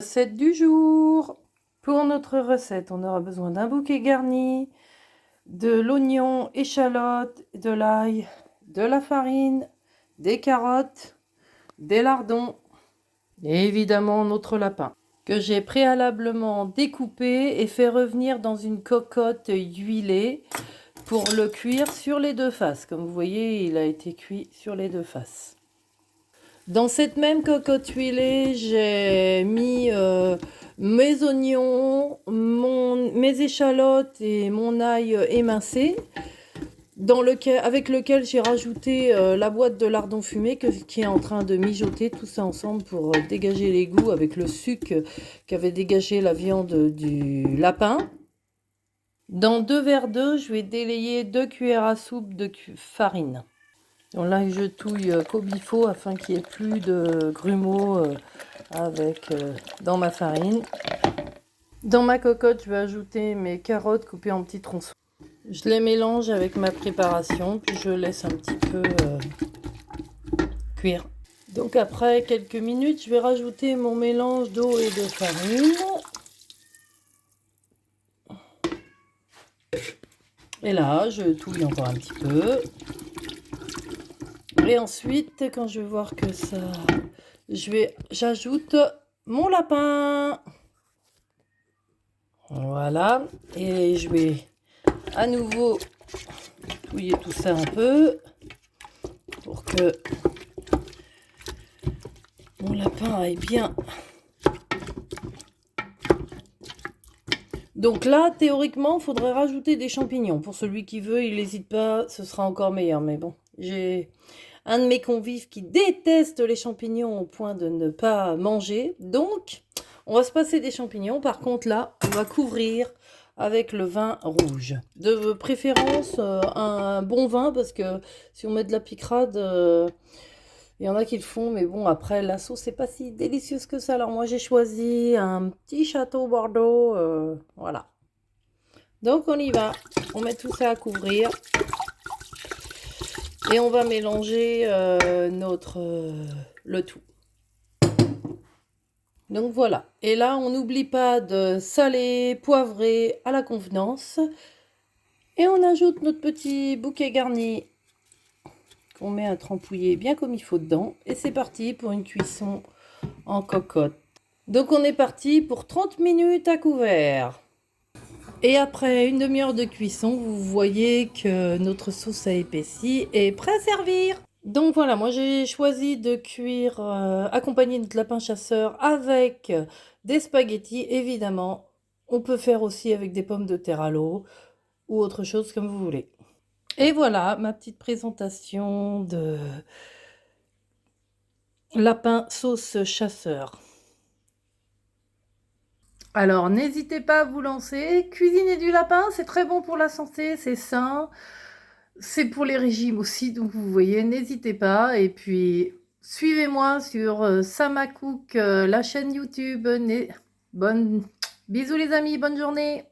Recette du jour. Pour notre recette, on aura besoin d'un bouquet garni, de l'oignon, échalote, de l'ail, de la farine, des carottes, des lardons et évidemment notre lapin que j'ai préalablement découpé et fait revenir dans une cocotte huilée pour le cuire sur les deux faces. Comme vous voyez, il a été cuit sur les deux faces. Dans cette même cocotte huilée, j'ai mis mes oignons, mes échalotes et mon ail émincé, avec lequel j'ai rajouté la boîte de lardons fumés qui est en train de mijoter tout ça ensemble pour dégager les goûts avec le sucre qu'avait dégagé la viande du lapin. Dans 2 verres d'eau, je vais délayer 2 cuillères à soupe de farine. Donc là, je touille comme il faut afin qu'il n'y ait plus de grumeaux dans ma farine. Dans ma cocotte, je vais ajouter mes carottes coupées en petits tronçons. Je les mélange avec ma préparation, puis je laisse un petit peu cuire. Donc après quelques minutes, je vais rajouter mon mélange d'eau et de farine. Et là, je touille encore un petit peu. Et ensuite, quand je vais voir que ça... J'ajoute mon lapin. Voilà. Et je vais à nouveau touiller tout ça un peu pour que mon lapin aille bien. Donc là, théoriquement, il faudrait rajouter des champignons. Pour celui qui veut, il n'hésite pas, ce sera encore meilleur. Mais bon, j'ai un de mes convives qui déteste les champignons au point de ne pas manger. Donc, on va se passer des champignons. Par contre, là, on va couvrir avec le vin rouge. De préférence, un bon vin, parce que si on met de la picrade, il y en a qui le font. Mais bon, après, la sauce, c'est pas si délicieuse que ça. Alors moi, j'ai choisi un petit château Bordeaux. Voilà. Donc, on y va. On met tout ça à couvrir. Et on va mélanger le tout. Donc voilà. Et là, on n'oublie pas de saler, poivrer à la convenance. Et on ajoute notre petit bouquet garni qu'on met à trempouiller bien comme il faut dedans. Et c'est parti pour une cuisson en cocotte. Donc on est parti pour 30 minutes à couvert. Et après une demi-heure de cuisson, vous voyez que notre sauce a épaissi et est prêt à servir. Donc voilà, moi j'ai choisi de cuire accompagné de lapin chasseur avec des spaghettis, évidemment. On peut faire aussi avec des pommes de terre à l'eau ou autre chose comme vous voulez. Et voilà ma petite présentation de lapin sauce chasseur. Alors n'hésitez pas à vous lancer, cuisiner du lapin, c'est très bon pour la santé, c'est sain. C'est pour les régimes aussi, donc vous voyez, n'hésitez pas. Et puis, suivez-moi sur Samacook, la chaîne YouTube. Bisous les amis, bonne journée.